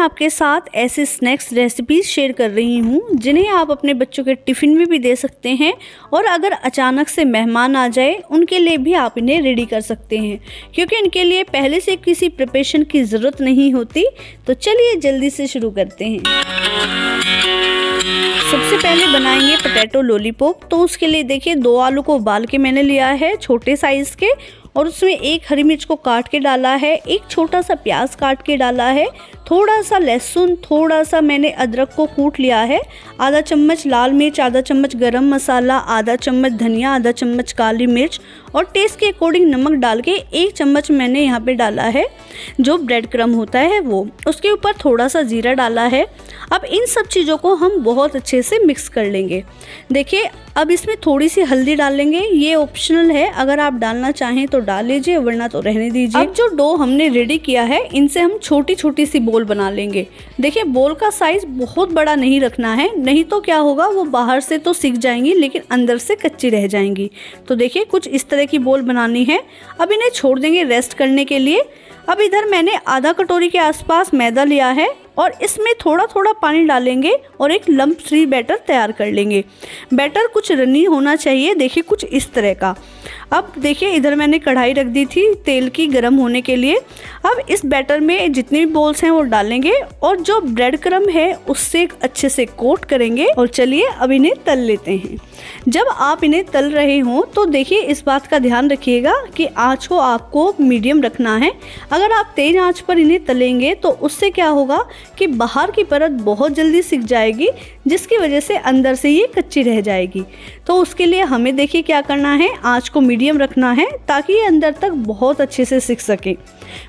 आपके साथ ऐसे स्नैक्स रेसिपीज़ शेयर कर रही हूँ जिन्हें आप अपने बच्चों के टिफ़िन में भी दे सकते हैं और अगर अचानक से मेहमान आ जाए उनके लिए भी आप इन्हें रेडी कर सकते हैं, क्योंकि इनके लिए पहले से किसी प्रिपरेशन की ज़रूरत नहीं होती। तो चलिए जल्दी से शुरू करते हैं। सबसे पहले बनाएंगे पोटैटो लॉलीपॉप। तो उसके लिए देखिए 2 आलू को उबाल के मैंने लिया है छोटे साइज़ के, और उसमें 1 हरी मिर्च को काट के डाला है, 1 छोटा सा प्याज काट के डाला है, थोड़ा सा लहसुन, थोड़ा सा मैंने अदरक को कूट लिया है, आधा चम्मच लाल मिर्च, आधा चम्मच गरम मसाला, आधा चम्मच धनिया, आधा चम्मच काली मिर्च और टेस्ट के अकॉर्डिंग नमक डाल के 1 चम्मच मैंने यहाँ पे डाला है जो ब्रेड क्रम होता है वो। उसके ऊपर थोड़ा सा जीरा डाला है। अब इन सब चीज़ों को हम बहुत अच्छे से मिक्स कर लेंगे। देखिए अब इसमें थोड़ी सी हल्दी डाल लेंगे, ये ऑप्शनल है, अगर आप डालना चाहें तो डाल लीजिए वरना तो रहने दीजिए। अब जो डो हमने रेडी किया है इनसे हम छोटी छोटी सी बोल बना लेंगे। देखिए बोल का साइज बहुत बड़ा नहीं रखना है, नहीं तो क्या होगा वो बाहर से तो सिक जाएंगी लेकिन अंदर से कच्ची रह जाएंगी। तो देखिए कुछ इस तरह की बोल बनानी है। अब इन्हें छोड़ देंगे रेस्ट करने के लिए। अब इधर मैंने आधा कटोरी के आसपास मैदा लिया है और इसमें थोड़ा थोड़ा पानी डालेंगे और एक लम्प फ्री बैटर तैयार कर लेंगे। बैटर कुछ रनी होना चाहिए, देखिए कुछ इस तरह का। अब देखिए इधर मैंने कढ़ाई रख दी थी तेल की गर्म होने के लिए। अब इस बैटर में जितनी भी बोल्स हैं वो डालेंगे और जो ब्रेड क्रम है उससे अच्छे से कोट करेंगे। और चलिए अब इन्हें तल लेते हैं। जब आप इन्हें तल रहे हों तो देखिए इस बात का ध्यान रखिएगा कि आँच को आपको मीडियम रखना है। अगर आप तेज आँच पर इन्हें तलेंगे तो उससे क्या होगा कि बाहर की परत बहुत जल्दी सिक जाएगी, जिसकी वजह से अंदर से ये कच्ची रह जाएगी। तो उसके लिए हमें देखिए क्या करना है, आँच को मीडियम रखना है ताकि ये अंदर तक बहुत अच्छे से सिक सके।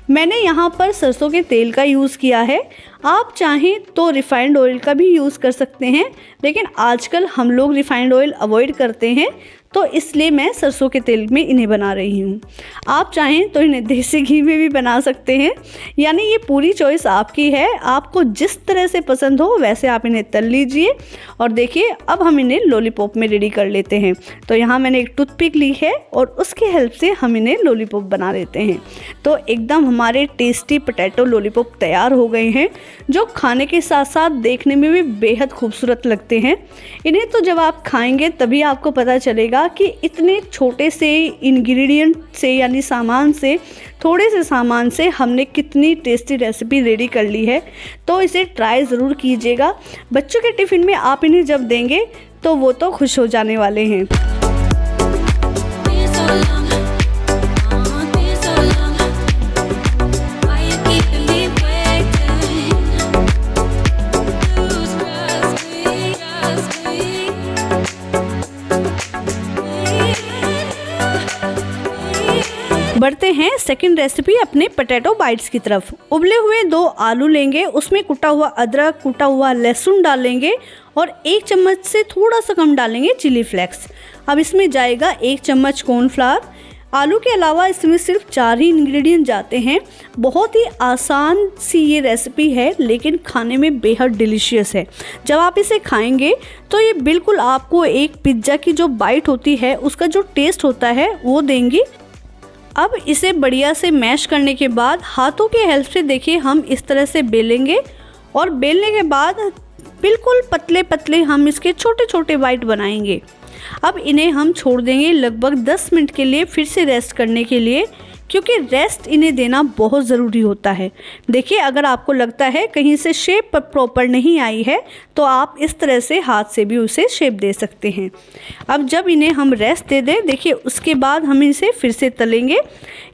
मैंने यहाँ पर सरसों के तेल का यूज़ किया है, आप चाहें तो रिफाइंड ऑयल का भी यूज़ कर सकते हैं, लेकिन आजकल हम लोग रिफाइंड ऑयल अवॉइड करते हैं तो इसलिए मैं सरसों के तेल में इन्हें बना रही हूँ। आप चाहें तो इन्हें देसी घी में भी बना सकते हैं, यानी ये पूरी चॉइस आपकी है, आपको जिस तरह से पसंद हो वैसे आप इन्हें तल लीजिए। और देखिए अब हम इन्हें लॉलीपॉप में रेडी कर लेते हैं। तो यहाँ मैंने एक टूथपिक ली है और उसकी हेल्प से हम इन्हें लॉलीपॉप बना लेते हैं। तो एकदम हमारे टेस्टी पोटैटो लॉलीपॉप तैयार हो गए हैं, जो खाने के साथ साथ देखने में भी बेहद खूबसूरत लगते हैं। इन्हें तो जब आप खाएंगे तभी आपको पता चलेगा कि इतने छोटे से इंग्रेडिएंट से यानी सामान से, थोड़े से सामान से हमने कितनी टेस्टी रेसिपी रेडी कर ली है। तो इसे ट्राई ज़रूर कीजिएगा। बच्चों के टिफ़िन में आप इन्हें जब देंगे तो वो तो खुश हो जाने वाले हैं। बढ़ते हैं सेकंड रेसिपी अपने पोटैटो बाइट्स की तरफ। उबले हुए 2 आलू लेंगे, उसमें कुटा हुआ अदरक, कुटा हुआ लहसुन डालेंगे और 1 चम्मच से थोड़ा सा कम डालेंगे चिली फ्लेक्स। अब इसमें जाएगा 1 चम्मच कॉर्नफ्लावर। आलू के अलावा इसमें सिर्फ 4 ही इंग्रेडिएंट जाते हैं। बहुत ही आसान सी ये रेसिपी है लेकिन खाने में बेहद डिलीशियस है। जब आप इसे खाएंगे तो ये बिल्कुल आपको एक पिज्ज़ा की जो बाइट होती है उसका जो टेस्ट होता है वो देंगी। अब इसे बढ़िया से मैश करने के बाद हाथों की हेल्प से देखिए हम इस तरह से बेलेंगे और बेलने के बाद बिल्कुल पतले पतले हम इसके छोटे छोटे बाइट बनाएंगे। अब इन्हें हम छोड़ देंगे लगभग 10 मिनट के लिए फिर से रेस्ट करने के लिए, क्योंकि रेस्ट इन्हें देना बहुत ज़रूरी होता है। देखिए अगर आपको लगता है कहीं से शेप प्रॉपर नहीं आई है तो आप इस तरह से हाथ से भी उसे शेप दे सकते हैं। अब जब इन्हें हम रेस्ट दे दें, देखिए उसके बाद हम इसे फिर से तलेंगे।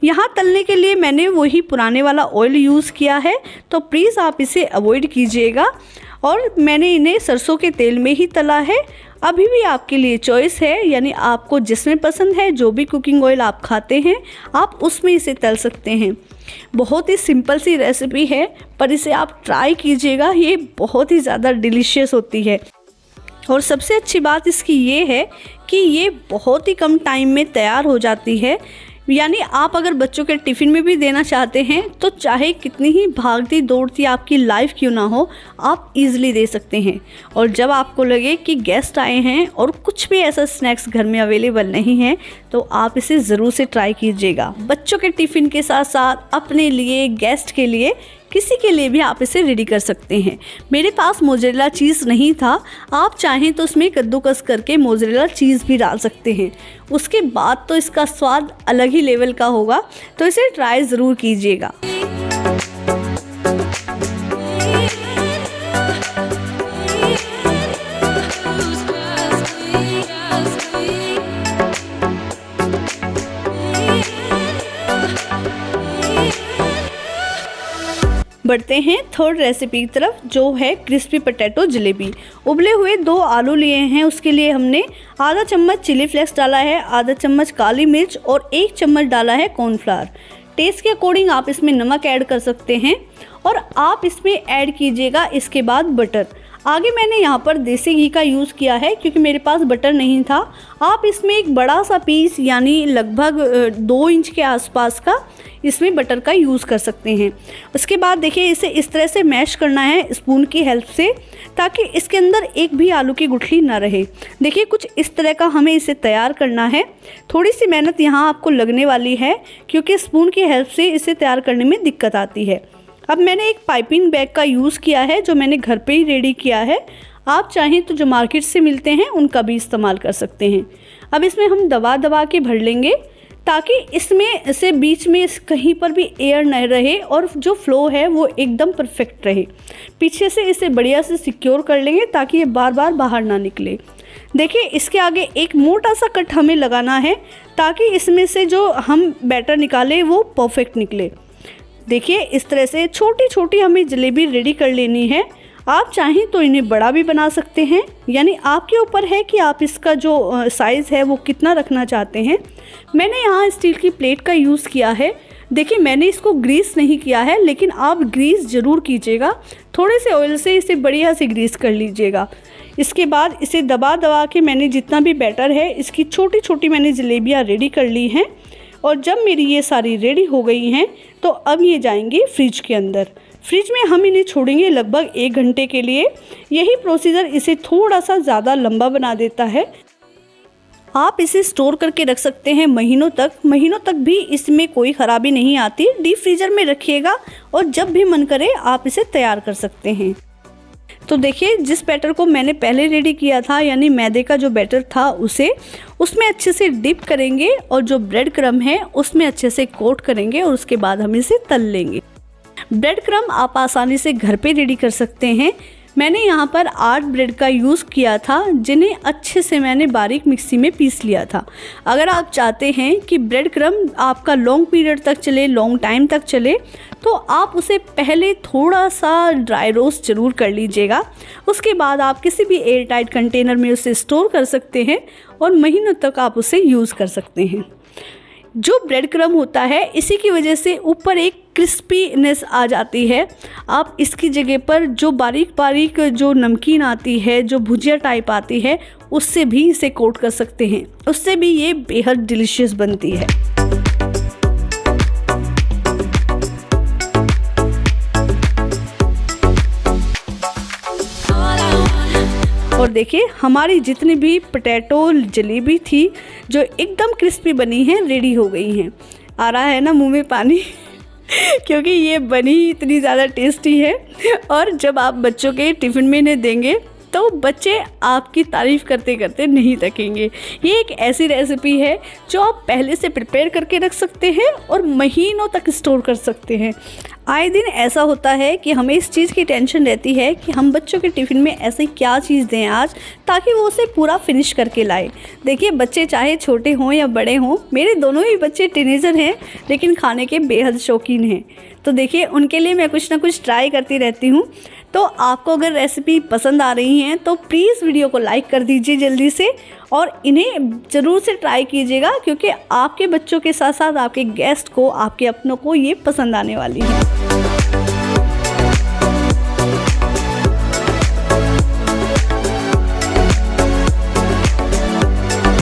यहाँ तलने के लिए मैंने वही पुराने वाला ऑयल यूज़ किया है, तो प्लीज़ आप इसे अवॉइड कीजिएगा। और मैंने इन्हें सरसों के तेल में ही तला है। अभी भी आपके लिए चॉइस है, यानी आपको जिसमें पसंद है, जो भी कुकिंग ऑयल आप खाते हैं आप उसमें इसे तल सकते हैं। बहुत ही सिंपल सी रेसिपी है पर इसे आप ट्राई कीजिएगा, ये बहुत ही ज़्यादा डिलीशियस होती है। और सबसे अच्छी बात इसकी ये है कि ये बहुत ही कम टाइम में तैयार हो जाती है। यानी आप अगर बच्चों के टिफ़िन में भी देना चाहते हैं तो चाहे कितनी ही भागती दौड़ती आपकी लाइफ क्यों ना हो, आप इजीली दे सकते हैं। और जब आपको लगे कि गेस्ट आए हैं और कुछ भी ऐसा स्नैक्स घर में अवेलेबल नहीं है तो आप इसे ज़रूर से ट्राई कीजिएगा। बच्चों के टिफ़िन के साथ साथ अपने लिए, गेस्ट के लिए किसी के लिए भी आप इसे रेडी कर सकते हैं। मेरे पास मोज़रेला चीज़ नहीं था, आप चाहें तो उसमें कद्दूकस करके मोज़रेला चीज़ भी डाल सकते हैं। उसके बाद तो इसका स्वाद अलग ही लेवल का होगा, तो इसे ट्राई ज़रूर कीजिएगा। बढ़ते हैं थर्ड रेसिपी की तरफ, जो है क्रिस्पी पोटैटो जलेबी। उबले हुए 2 आलू लिए हैं, उसके लिए हमने आधा चम्मच चिली फ्लेक्स डाला है, आधा चम्मच काली मिर्च और 1 चम्मच डाला है कॉर्नफ्लावर। टेस्ट के अकॉर्डिंग आप इसमें नमक ऐड कर सकते हैं और आप इसमें ऐड कीजिएगा इसके बाद बटर। आगे मैंने यहाँ पर देसी घी का यूज़ किया है क्योंकि मेरे पास बटर नहीं था। आप इसमें एक बड़ा सा पीस यानी लगभग 2 इंच के आसपास का इसमें बटर का यूज़ कर सकते हैं। उसके बाद देखिए इसे इस तरह से मैश करना है स्पून की हेल्प से, ताकि इसके अंदर एक भी आलू की गुठली ना रहे। देखिए कुछ इस तरह का हमें इसे तैयार करना है। थोड़ी सी मेहनत यहाँ आपको लगने वाली है क्योंकि स्पून की हेल्प से इसे तैयार करने में दिक्कत आती है। अब मैंने एक पाइपिंग बैग का यूज़ किया है जो मैंने घर पे ही रेडी किया है। आप चाहें तो जो मार्केट से मिलते हैं उनका भी इस्तेमाल कर सकते हैं। अब इसमें हम दबा दबा के भर लेंगे ताकि इसमें से बीच में कहीं पर भी एयर न रहे और जो फ्लो है वो एकदम परफेक्ट रहे। पीछे से इसे बढ़िया से सिक्योर कर लेंगे ताकि ये बार बार बाहर ना निकले। देखिए इसके आगे एक मोटा सा कट हमें लगाना है ताकि इसमें से जो हम बैटर निकाले वो परफेक्ट निकले। देखिए इस तरह से छोटी छोटी हमें जलेबी रेडी कर लेनी है। आप चाहें तो इन्हें बड़ा भी बना सकते हैं, यानी आपके ऊपर है कि आप इसका जो साइज़ है वो कितना रखना चाहते हैं। मैंने यहाँ स्टील की प्लेट का यूज़ किया है। देखिए मैंने इसको ग्रीस नहीं किया है, लेकिन आप ग्रीस ज़रूर कीजिएगा। थोड़े से ऑयल से इसे बढ़िया से ग्रीस कर लीजिएगा। इसके बाद इसे दबा दबा के मैंने जितना भी बैटर है इसकी छोटी छोटी मैंने जलेबियाँ रेडी कर ली हैं। और जब मेरी ये सारी रेडी हो गई हैं तो अब ये जाएंगी फ्रिज के अंदर। फ्रिज में हम इन्हें छोड़ेंगे लगभग 1 घंटे के लिए। यही प्रोसीजर इसे थोड़ा सा ज़्यादा लंबा बना देता है। आप इसे स्टोर करके रख सकते हैं महीनों तक भी इसमें कोई ख़राबी नहीं आती। डीप फ्रीज़र में रखिएगा और जब भी मन करे आप इसे तैयार कर सकते हैं। तो देखिए जिस बैटर को मैंने पहले रेडी किया था यानी मैदे का जो बैटर था उसमें अच्छे से डिप करेंगे और जो ब्रेड क्रम्ब है उसमें अच्छे से कोट करेंगे और उसके बाद हम इसे तल लेंगे। ब्रेड क्रम्ब आप आसानी से घर पे रेडी कर सकते हैं। मैंने यहाँ पर 8 ब्रेड का यूज़ किया था जिन्हें अच्छे से मैंने बारीक मिक्सी में पीस लिया था। अगर आप चाहते हैं कि ब्रेड क्रम्ब आपका लॉन्ग पीरियड तक चले, लॉन्ग टाइम तक चले, तो आप उसे पहले थोड़ा सा ड्राई रोस्ट ज़रूर कर लीजिएगा। उसके बाद आप किसी भी एयर टाइट कंटेनर में उसे स्टोर कर सकते हैं और महीनों तक आप उसे यूज़ कर सकते हैं। जो ब्रेड क्रम्ब होता है इसी की वजह से ऊपर एक क्रिस्पीनेस आ जाती है। आप इसकी जगह पर जो बारीक बारीक जो नमकीन आती है, जो भुजिया टाइप आती है, उससे भी इसे कोट कर सकते हैं। उससे भी ये बेहद डिलीशियस बनती है। और देखिए हमारी जितनी भी पोटैटो जलेबी थी जो एकदम क्रिस्पी बनी है, रेडी हो गई हैं। आ रहा है ना मुंह में पानी क्योंकि ये बनी इतनी ज़्यादा टेस्टी है। और जब आप बच्चों के टिफ़िन में इन्हें देंगे तो बच्चे आपकी तारीफ़ करते करते नहीं थकेंगे। ये एक ऐसी रेसिपी है जो आप पहले से प्रिपेयर करके रख सकते हैं और महीनों तक स्टोर कर सकते हैं। आए दिन ऐसा होता है कि हमें इस चीज़ की टेंशन रहती है कि हम बच्चों के टिफ़िन में ऐसी क्या चीज़ दें आज ताकि वो उसे पूरा फिनिश करके लाए। देखिए बच्चे चाहे छोटे हों या बड़े हों, मेरे दोनों ही बच्चे टीनेजर हैं लेकिन खाने के बेहद शौकीन हैं। तो देखिए उनके लिए मैं कुछ ना कुछ ट्राई करती रहती हूँ। तो आपको अगर रेसिपी पसंद आ रही हैं तो प्लीज़ वीडियो को लाइक कर दीजिए जल्दी से और इन्हें ज़रूर से ट्राई कीजिएगा, क्योंकि आपके बच्चों के साथ साथ आपके गेस्ट को, आपके अपनों को ये पसंद आने वाली है।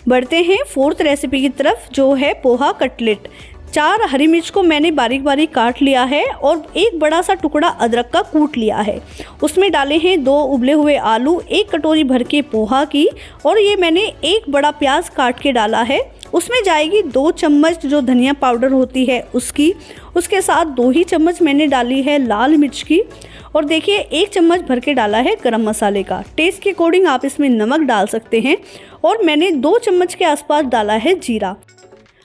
बढ़ते हैं 4th रेसिपी की तरफ, जो है पोहा कटलेट। 4 हरी मिर्च को मैंने बारीक बारीक काट लिया है और एक बड़ा सा टुकड़ा अदरक का कूट लिया है। उसमें डाले हैं 2 उबले हुए आलू, 1 कटोरी भर के पोहा की, और ये मैंने एक बड़ा प्याज काट के डाला है। उसमें जाएगी 2 चम्मच जो धनिया पाउडर होती है उसकी, उसके साथ 2 ही चम्मच मैंने डाली है लाल मिर्च की, और देखिए 1 चम्मच भर के डाला है गरम मसाले का। टेस्ट के अकॉर्डिंग आप इसमें नमक डाल सकते हैं, और मैंने 2 चम्मच के आसपास डाला है जीरा।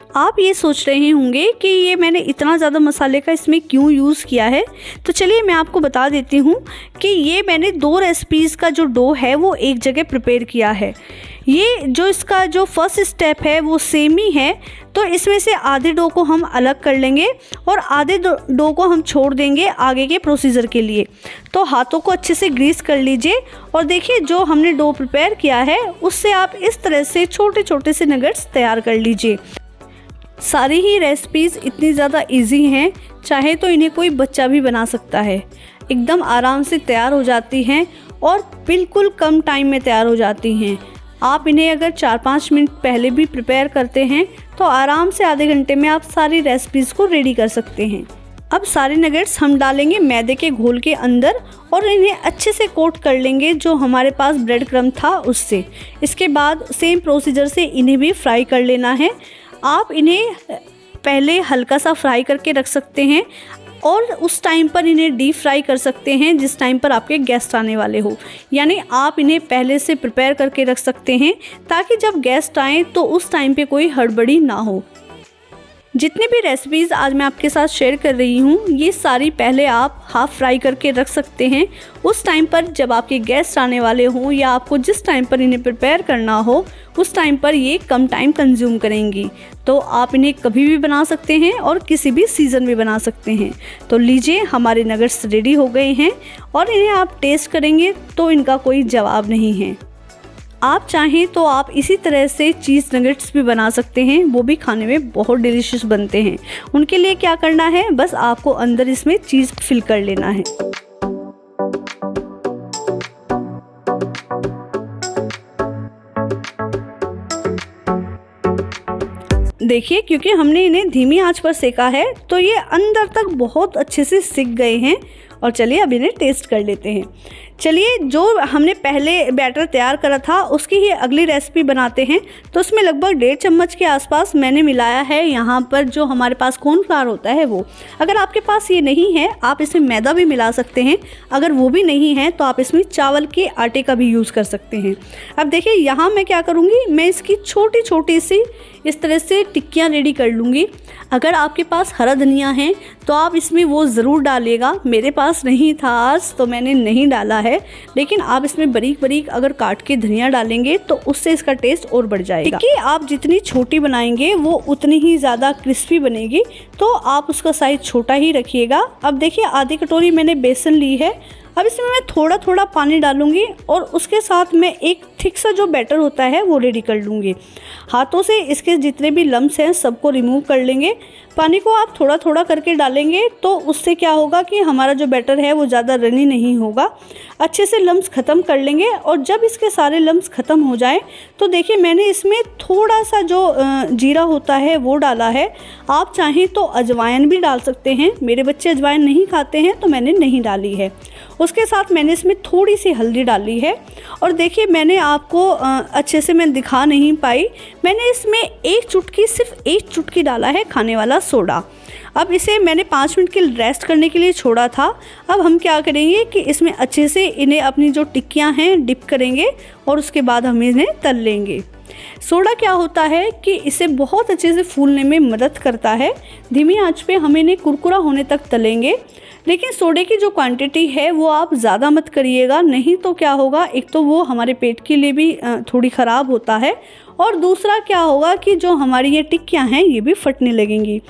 आप ये सोच रहे होंगे कि ये मैंने इतना ज़्यादा मसाले का इसमें क्यों यूज़ किया है, तो चलिए मैं आपको बता देती हूँ कि ये मैंने 2 रेसिपीज़ का जो डो है वो एक जगह प्रिपेयर किया है। ये जो इसका जो फर्स्ट स्टेप है वो सेम ही है, तो इसमें से आधे डो को हम अलग कर लेंगे और आधे डो को हम छोड़ देंगे आगे के प्रोसीजर के लिए। तो हाथों को अच्छे से ग्रीस कर लीजिए, और देखिए जो हमने डो प्रिपेयर किया है उससे आप इस तरह से छोटे छोटे से नगेट्स तैयार कर लीजिए। सारी ही रेसिपीज़ इतनी ज़्यादा इजी हैं, चाहे तो इन्हें कोई बच्चा भी बना सकता है। एकदम आराम से तैयार हो जाती हैं और बिल्कुल कम टाइम में तैयार हो जाती हैं। आप इन्हें अगर 4-5 मिनट पहले भी प्रिपेयर करते हैं तो आराम से आधे घंटे में आप सारी रेसिपीज़ को रेडी कर सकते हैं। अब सारे नगेट्स हम डालेंगे मैदे के घोल के अंदर और इन्हें अच्छे से कोट कर लेंगे जो हमारे पास ब्रेड क्रम्ब था उससे। इसके बाद सेम प्रोसीजर से इन्हें भी फ्राई कर लेना है। आप इन्हें पहले हल्का सा फ्राई करके रख सकते हैं और उस टाइम पर इन्हें डीप फ्राई कर सकते हैं जिस टाइम पर आपके गेस्ट आने वाले हो। यानी आप इन्हें पहले से प्रिपेयर करके रख सकते हैं ताकि जब गेस्ट आएँ तो उस टाइम पे कोई हड़बड़ी ना हो। जितनी भी रेसिपीज़ आज मैं आपके साथ शेयर कर रही हूँ ये सारी पहले आप हाफ़ फ्राई करके रख सकते हैं। उस टाइम पर जब आपके गेस्ट आने वाले हों या आपको जिस टाइम पर इन्हें प्रिपेयर करना हो उस टाइम पर ये कम टाइम कंज्यूम करेंगी। तो आप इन्हें कभी भी बना सकते हैं और किसी भी सीज़न में बना सकते हैं। तो लीजिए हमारे नगेट्स रेडी हो गए हैं और इन्हें आप टेस्ट करेंगे तो इनका कोई जवाब नहीं है। आप चाहें तो आप इसी तरह से चीज़ नगेट्स भी बना सकते हैं, वो भी खाने में बहुत डिलीशियस बनते हैं। उनके लिए क्या करना है, बस आपको अंदर इसमें चीज़ फिल कर लेना है। देखिए क्योंकि हमने इन्हें धीमी आंच पर सेका है तो ये अंदर तक बहुत अच्छे से सिक गए हैं। और चलिए अब इन्हें टेस्ट कर लेते हैं। चलिए जो हमने पहले बैटर तैयार करा था उसकी ही अगली रेसिपी बनाते हैं। तो उसमें लगभग 1.5 चम्मच के आसपास मैंने मिलाया है यहाँ पर जो हमारे पास कॉर्नफ्लावर होता है वो। अगर आपके पास ये नहीं है आप इसमें मैदा भी मिला सकते हैं, अगर वो भी नहीं है तो आप इसमें चावल के आटे का भी यूज़ कर सकते हैं। अब देखिए यहाँ मैं क्या करूँगी, मैं इसकी छोटी छोटी सी इस तरह से टिक्कियाँ रेडी कर लूँगी। अगर आपके पास हरा धनिया है तो आप इसमें वो ज़रूर डालिएगा। मेरे पास नहीं था आज तो मैंने नहीं डाला है, लेकिन आप इसमें बारीक बारीक अगर काट के धनिया डालेंगे तो उससे इसका टेस्ट और बढ़ जाएगा। टिक्की आप जितनी छोटी बनाएंगे वो उतनी ही ज़्यादा क्रिस्पी बनेगी, तो आप उसका साइज़ छोटा ही रखिएगा। अब देखिए आधी कटोरी मैंने बेसन ली है। अब इसमें मैं थोड़ा थोड़ा पानी डालूंगी और उसके साथ मैं एक थिक सा जो बैटर होता है वो रेडी कर लूँगी। हाथों से इसके जितने भी लम्स हैं सबको रिमूव कर लेंगे। पानी को आप थोड़ा थोड़ा करके डालेंगे तो उससे क्या होगा कि हमारा जो बैटर है वो ज़्यादा रनी नहीं होगा। अच्छे से लम्स ख़त्म कर लेंगे और जब इसके सारे लम्स ख़त्म हो जाए तो देखिए मैंने इसमें थोड़ा सा जो जीरा होता है वो डाला है। आप चाहें तो अजवाइन भी डाल सकते हैं, मेरे बच्चे अजवाइन नहीं खाते हैं तो मैंने नहीं डाली है। उसके साथ मैंने इसमें थोड़ी सी हल्दी डाली है और देखिए मैंने आपको अच्छे से मैं दिखा नहीं पाई, मैंने इसमें एक चुटकी, सिर्फ एक चुटकी डाला है खाने वाला सोडा। अब इसे मैंने 5 मिनट के रेस्ट करने के लिए छोड़ा था। अब हम क्या करेंगे कि इसमें अच्छे से इन्हें अपनी जो टिक्कियाँ हैं डिप करेंगे और उसके बाद हम इन्हें तल लेंगे। सोडा क्या होता है कि इसे बहुत अच्छे से फूलने में मदद करता है। धीमी आंच पे हम इन्हें कुरकुरा होने तक तलेंगे, लेकिन सोडे की जो क्वांटिटी है वो आप ज़्यादा मत करिएगा, नहीं तो क्या होगा, एक तो वो हमारे पेट के लिए भी थोड़ी ख़राब होता है और दूसरा क्या होगा कि जो हमारी ये टिक्कियाँ हैं ये भी फटने लगेंगी।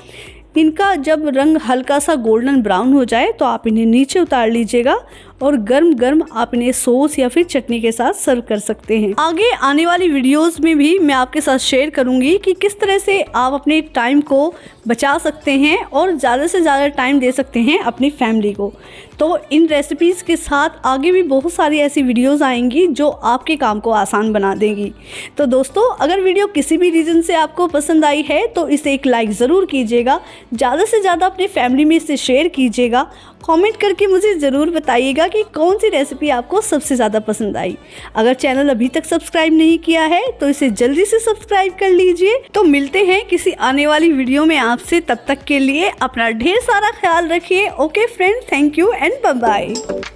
इनका जब रंग हल्का सा गोल्डन ब्राउन हो जाए तो आप इन्हें नीचे उतार लीजिएगा और गर्म गर्म आप इन्हें सॉस या फिर चटनी के साथ सर्व कर सकते हैं। आगे आने वाली वीडियोस में भी मैं आपके साथ शेयर करूंगी कि किस तरह से आप अपने टाइम को बचा सकते हैं और ज़्यादा से ज़्यादा टाइम दे सकते हैं अपनी फैमिली को। तो इन रेसिपीज़ के साथ आगे भी बहुत सारी ऐसी वीडियोस आएंगी जो आपके काम को आसान बना देंगी। तो दोस्तों अगर वीडियो किसी भी रीज़न से आपको पसंद आई है तो इसे एक लाइक ज़रूर कीजिएगा, ज़्यादा से ज़्यादा अपनी फैमिली में इसे शेयर कीजिएगा कमेंट करके मुझे ज़रूर बताइएगा कि कौन सी रेसिपी आपको सबसे ज़्यादा पसंद आई। अगर चैनल अभी तक सब्सक्राइब नहीं किया है तो इसे जल्दी से सब्सक्राइब कर लीजिए। तो मिलते हैं किसी आने वाली वीडियो में आपसे, तब तक के लिए अपना ढेर सारा ख्याल रखिए। Okay friend, thank you and bye bye.